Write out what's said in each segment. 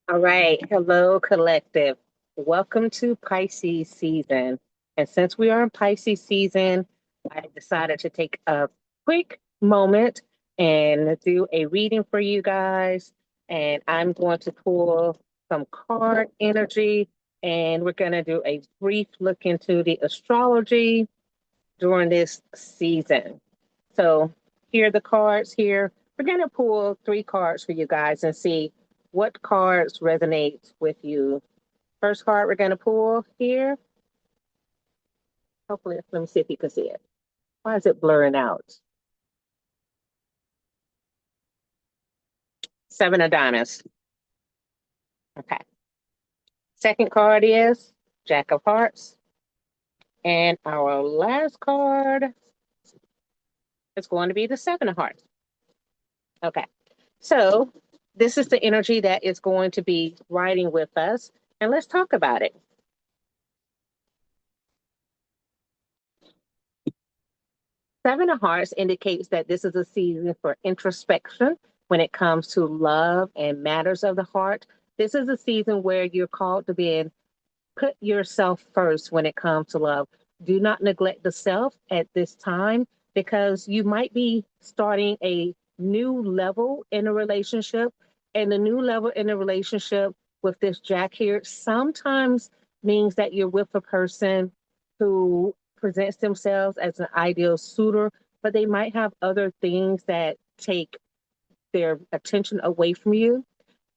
All right. Hello, collective. Welcome to Pisces season. And since we are in Pisces season, I decided to take a quick moment and do a reading for you guys. And I'm going to pull some card energy and we're going to do a brief look into the astrology during this season. So here are the cards here. We're going to pull three cards for you guys and see what cards resonate with you. First card we're going to pull here. Hopefully, let me see if you can see it. Why is it blurring out? Seven of Diamonds. Okay. Second card is Jack of Hearts. And our last card is going to be the Seven of Hearts. Okay. So this is the energy that is going to be riding with us. And let's talk about it. Seven of Hearts indicates that this is a season for introspection when it comes to love and matters of the heart. This is a season where you're called to be in, put yourself first when it comes to love. Do not neglect the self at this time because you might be starting a new level in a relationship. And the new level in a relationship with this Jack here sometimes means that you're with a person who presents themselves as an ideal suitor, but they might have other things that take their attention away from you.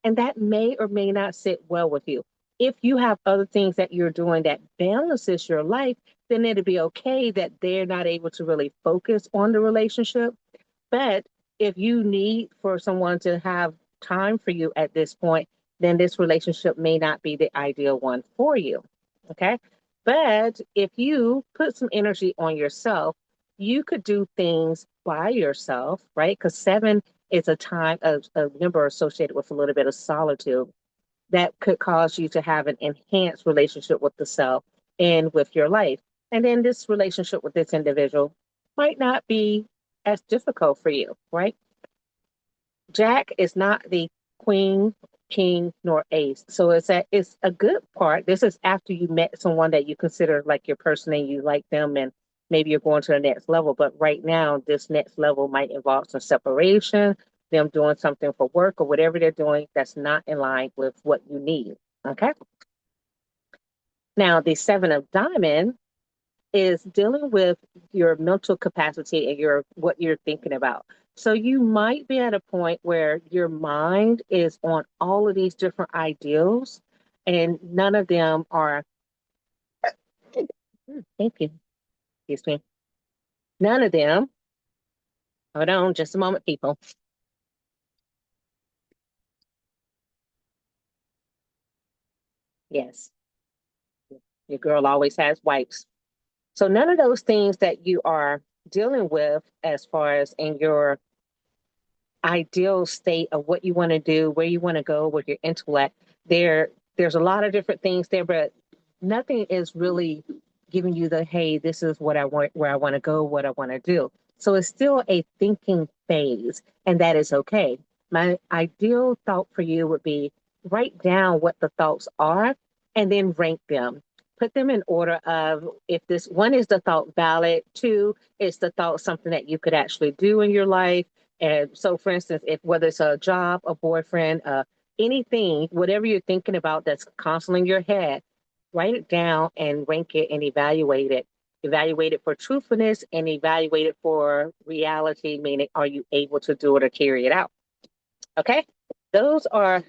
And that may or may not sit well with you. If you have other things that you're doing that balances your life, then it'll be okay that they're not able to really focus on the relationship. But if you need for someone to have time for you at this point, then this relationship may not be the ideal one for you. Okay. But if you put some energy on yourself, you could do things by yourself, right? Because seven is a number associated with a little bit of solitude that could cause you to have an enhanced relationship with the self and with your life. And then this relationship with this individual might not be as difficult for you, right? Jack is not the queen, king, nor ace. So it's a good part. This is after you met someone that you consider like your person and you like them and maybe you're going to the next level. But right now, this next level might involve some separation, them doing something for work or whatever they're doing that's not in line with what you need. Okay. Now, the seven of diamond is dealing with your mental capacity and your what you're thinking about. So you might be at a point where your mind is on all of these different ideals and none of them are thank you. Excuse me. None of them. Hold on just a moment, people. Yes, your girl always has wipes. So none of those things that you are dealing with as far as in your ideal state of what you want to do, where you want to go with your intellect. There's a lot of different things there, but nothing is really giving you the hey, this is what I want, where I want to go, what I want to do. So it's still a thinking phase, and that is okay. My ideal thought for you would be write down what the thoughts are and then rank them. Put them in order of if this one is the thought valid, two is the thought something that you could actually do in your life, and so, for instance, if whether it's a job, a boyfriend, anything, whatever you're thinking about that's constantly in your head, write it down and rank it and evaluate it. Evaluate it for truthfulness and evaluate it for reality, meaning are you able to do it or carry it out? Okay. Those are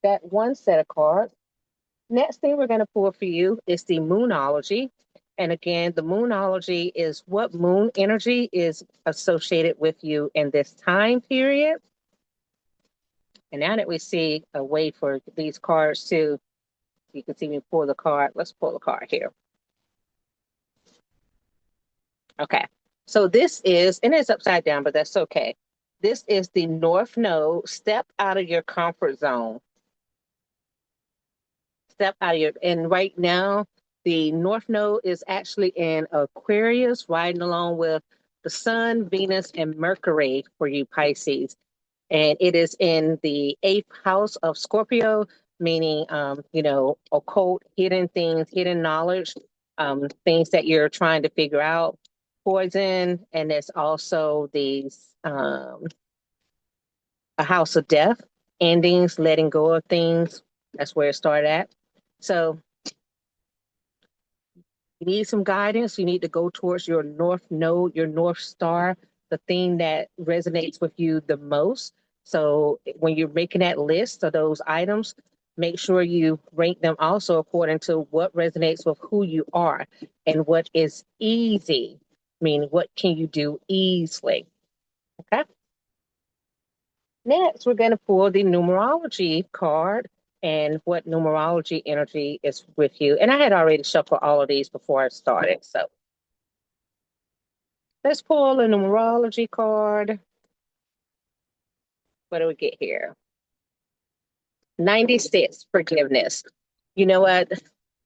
that one set of cards. Next thing we're going to pull for you is the moonology. And again, the moonology is what moon energy is associated with you in this time period. And now that we see a way for these cards to, you can see me pull the card. Let's pull the card here. Okay. So this is, and it's upside down, but that's okay. This is the North Node. Step out of your comfort zone. Step out of your, and right now, the North Node is actually in Aquarius, riding along with the Sun, Venus, and Mercury for you Pisces. and it is in the eighth house of Scorpio, meaning, occult, hidden things, hidden knowledge, things that you're trying to figure out. Poison, and it's also a house of death, endings, letting go of things. That's where it started at. So you need some guidance. You need to go towards your north node, your north star, the thing that resonates with you the most. So when you're making that list of those items, make sure you rank them also according to what resonates with who you are and what is easy, meaning what can you do easily. Okay. Next, we're going to pull the numerology card and what numerology energy is with you. And I had already shuffled all of these before I started. So let's pull a numerology card. What do we get here? 96, forgiveness. You know what?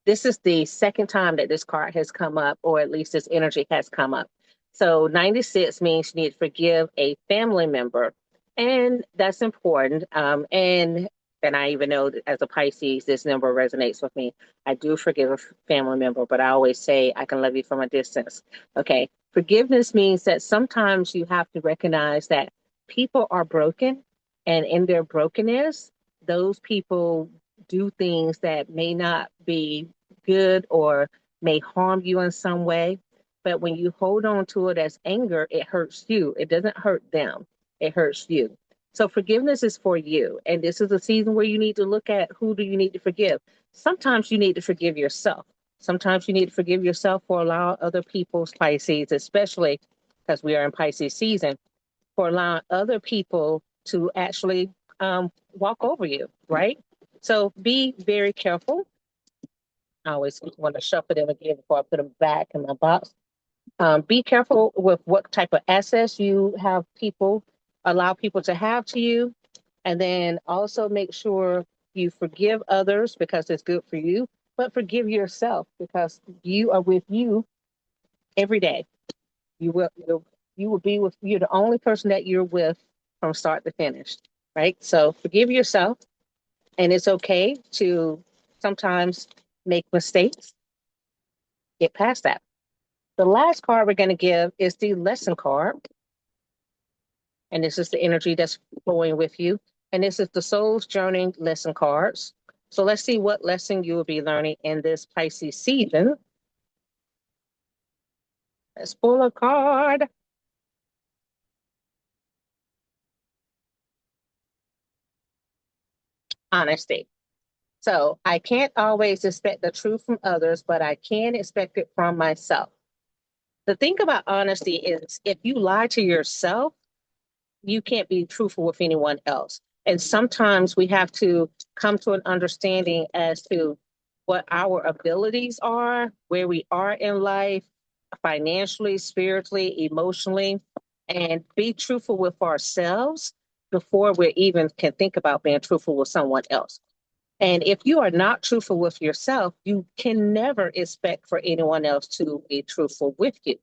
This is the second time that this card has come up, or at least this energy has come up. So 96 means you need to forgive a family member, and that's important. And I even know that as a Pisces, this number resonates with me. I do forgive a family member, but I always say I can love you from a distance. Okay. Forgiveness means that sometimes you have to recognize that people are broken, and in their brokenness, those people do things that may not be good or may harm you in some way. But when you hold on to it as anger, it hurts you. It doesn't hurt them, it hurts you. So forgiveness is for you. And this is a season where you need to look at who do you need to forgive. Sometimes you need to forgive yourself. Sometimes you need to forgive yourself for allowing other people's Pisces, especially because we are in Pisces season, for allowing other people to actually walk over you, right? So be very careful. I always want to shuffle them again before I put them back in my box. Be careful with what type of access you have people, allow people to have to you. And then also make sure you forgive others because it's good for you, but forgive yourself because you are with you every day. You will be with, you're the only person that you're with from start to finish, right? So forgive yourself, and it's okay to sometimes make mistakes. Get past that. The last card we're going to give is the lesson card, and this is the energy that's flowing with you. And this is the soul's journey lesson cards. So let's see what lesson you will be learning in this Pisces season. Let's pull a card. Honesty. So I can't always expect the truth from others, but I can expect it from myself. The thing about honesty is if you lie to yourself, you can't be truthful with anyone else. And sometimes we have to come to an understanding as to what our abilities are, where we are in life, financially, spiritually, emotionally, and be truthful with ourselves before we even can think about being truthful with someone else. And if you are not truthful with yourself, you can never expect for anyone else to be truthful with you.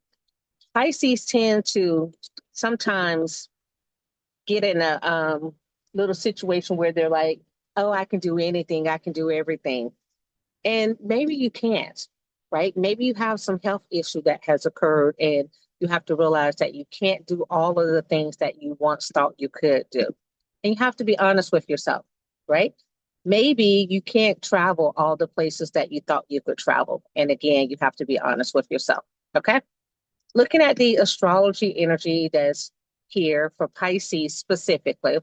Pisces tend to sometimes get in a little situation where they're like, oh, I can do anything, I can do everything. And maybe you can't, right? Maybe you have some health issue that has occurred and you have to realize that you can't do all of the things that you once thought you could do. And you have to be honest with yourself, right? Maybe you can't travel all the places that you thought you could travel. And again, you have to be honest with yourself, okay? Looking at the astrology energy that's here for Pisces specifically,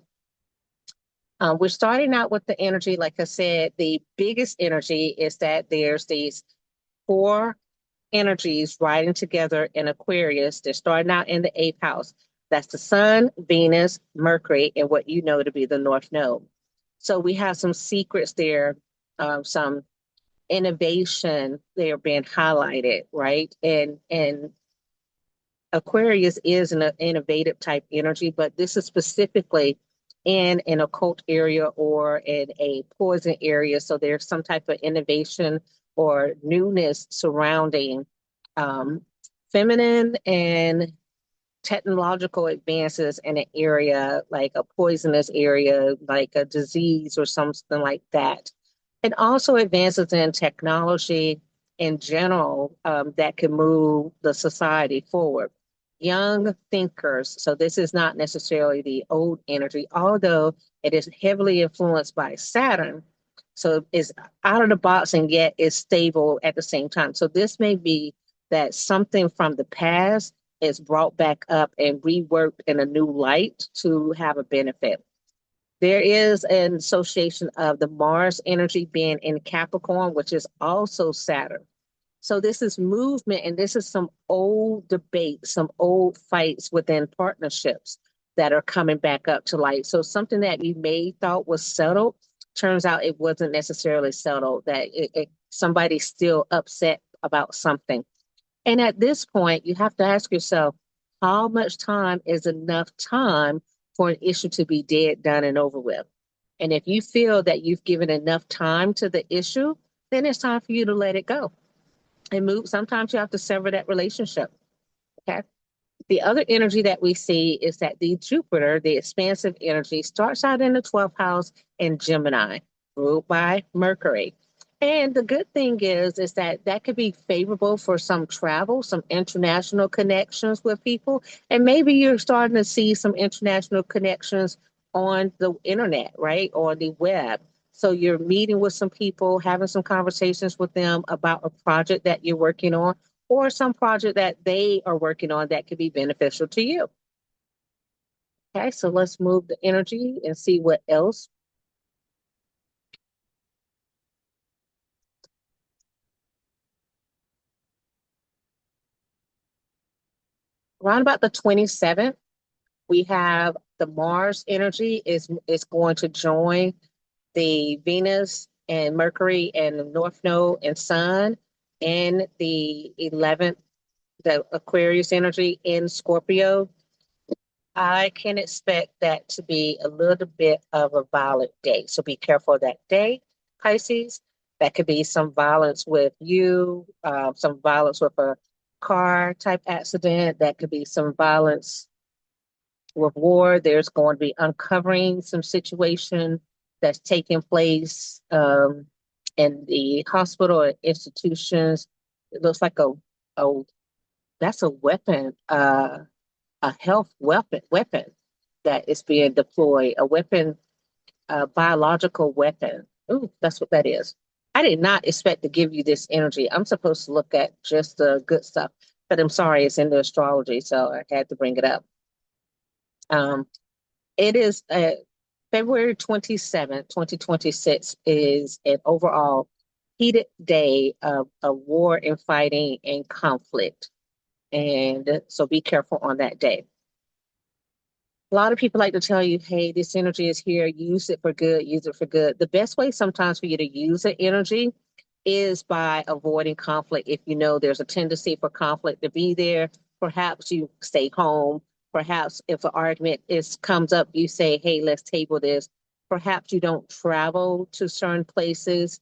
we're starting out with the energy. Like I said, the biggest energy is that there's these four energies riding together in Aquarius. They're starting out in the eighth house. That's the Sun, Venus, Mercury, and what you know to be the North Node. So we have some secrets there, some innovation there being highlighted, right? And Aquarius is an innovative type energy, but this is specifically in an occult area or in a poison area. So there's some type of innovation or newness surrounding um, feminine and technological advances in an area like a poisonous area, like a disease or something like that. And also advances in technology in general that can move the society forward. Young thinkers, so this is not necessarily the old energy, although it is heavily influenced by Saturn. So it's out of the box and yet is stable at the same time. So this may be that something from the past is brought back up and reworked in a new light to have a benefit. There is an association of the Mars energy being in Capricorn, which is also Saturn. So this is movement, and this is some old debates, some old fights within partnerships that are coming back up to light. So something that you may thought was settled turns out it wasn't necessarily settled. That somebody's still upset about something. And at this point, you have to ask yourself, how much time is enough time for an issue to be dead, done, and over with? And if you feel that you've given enough time to the issue, then it's time for you to let it go and move. Sometimes you have to sever that relationship. Okay. The other energy that we see is that the Jupiter, the expansive energy, starts out in the 12th house in Gemini, ruled by Mercury. And the good thing is that that could be favorable for some travel, some international connections with people. And maybe you're starting to see some international connections on the internet, right? Or the web. So you're meeting with some people, having some conversations with them about a project that you're working on or some project that they are working on that could be beneficial to you. Okay, so let's move the energy and see what else. Around about the 27th, we have the Mars energy is going to join the Venus and Mercury and the North Node and Sun and the 11th, the Aquarius energy in Scorpio. I can expect that to be a little bit of a violent day. So be careful that day, Pisces. That could be some violence with you, some violence with a car type accident. That could be some violence with war. There's going to be uncovering some situation that's taking place in the hospital or institutions. It looks like a that's a weapon. A health weapon that is being deployed, a weapon, a biological weapon. Ooh, that's what that is. I did not expect to give you this energy. I'm supposed to look at just the good stuff, but I'm sorry, it's in the astrology, so I had to bring it up. Um, it is February 27th, 2026 is an overall heated day of war and fighting and conflict. And so be careful on that day. A lot of people like to tell you, hey, this energy is here, use it for good, use it for good. The best way sometimes for you to use the energy is by avoiding conflict. If you know there's a tendency for conflict to be there, perhaps you stay home. Perhaps if an argument comes up, you say, hey, let's table this. Perhaps you don't travel to certain places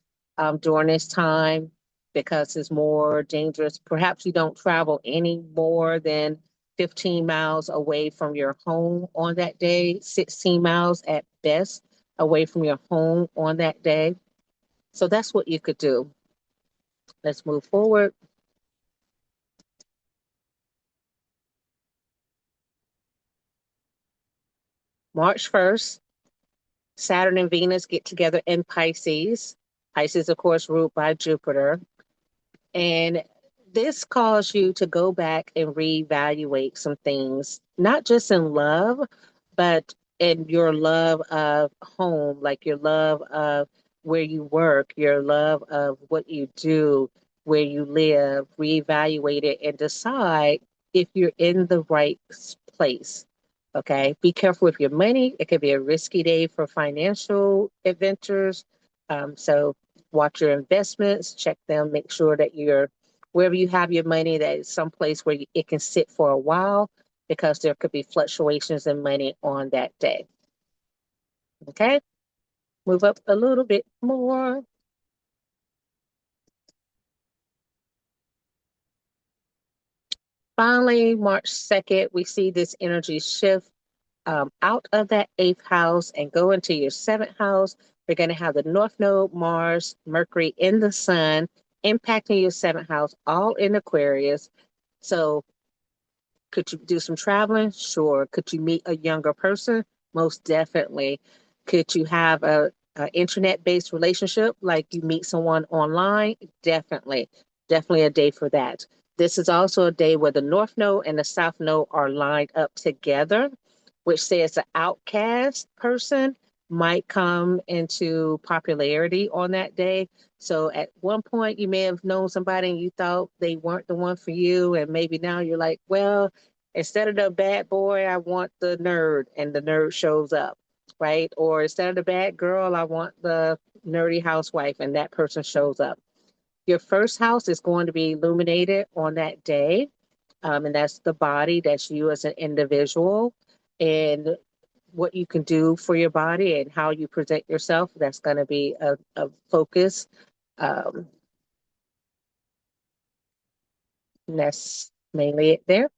during this time because it's more dangerous. Perhaps you don't travel any more than 15 miles away from your home on that day, 16 miles at best away from your home on that day. So that's what you could do. Let's move forward. March 1st, Saturn and Venus get together in Pisces. Pisces, of course, ruled by Jupiter. And this calls you to go back and reevaluate some things, not just in love, but in your love of home, like your love of where you work, your love of what you do, where you live, reevaluate it and decide if you're in the right place. Okay. Be careful with your money. It could be a risky day for financial adventures. So watch your investments, check them, make sure that you're wherever you have your money, that is someplace where it can sit for a while because there could be fluctuations in money on that day. Okay, move up a little bit more. finally, March 2nd, we see this energy shift out of that eighth house and go into your seventh house. We're going to have the North Node, Mars, Mercury, in the Sun, impacting your seventh house, all in Aquarius. So, could you do some traveling? Sure. Could you meet a younger person? Most definitely. Could you have a internet-based relationship, like you meet someone online? Definitely. Definitely a day for that. This is also a day where the North Node and the South Node are lined up together, which says the outcast person might come into popularity on that day. So at one point, you may have known somebody and you thought they weren't the one for you. And maybe now you're like, well, instead of the bad boy, I want the nerd, and the nerd shows up, right? Or instead of the bad girl, I want the nerdy housewife, and that person shows up. Your first house is going to be illuminated on that day, and that's the body, that's you as an individual, and what you can do for your body and how you present yourself. That's going to be a focus. Um, and that's mainly it there.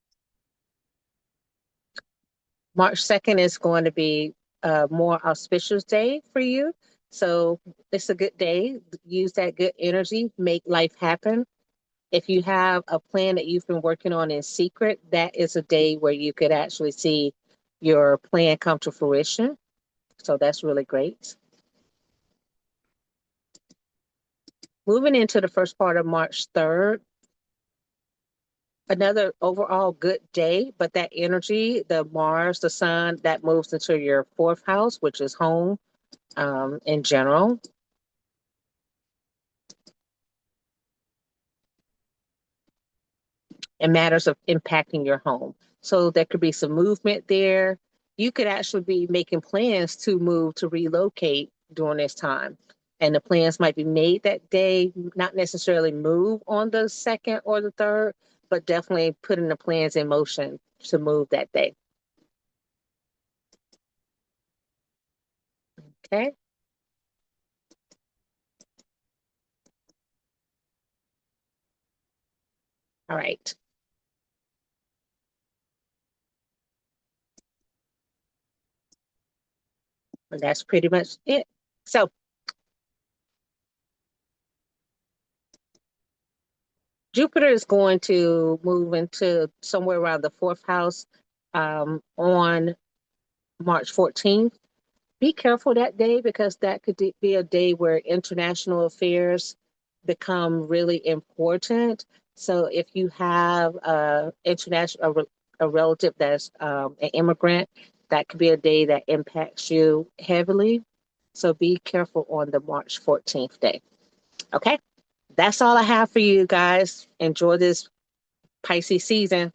March 2nd is going to be a more auspicious day for you. So it's a good day. Use that good energy, make life happen. If you have a plan that you've been working on in secret, that is a day where you could actually see your plan come to fruition. So that's really great. Moving into the first part of March 3rd, another overall good day, but that energy, the Mars, the Sun, that moves into your fourth house, which is home in general. And matters of impacting your home. So there could be some movement there. You could actually be making plans to move, to relocate during this time. And the plans might be made that day, not necessarily move on the second or the third, but definitely putting the plans in motion to move that day. Okay. All right. And that's pretty much it. So Jupiter is going to move into somewhere around the fourth house on March 14th. Be careful that day, because that could be a day where international affairs become really important. So if you have a relative that's an immigrant, that could be a day that impacts you heavily. So be careful on the March 14th day. Okay, that's all I have for you guys. Enjoy this Pisces season.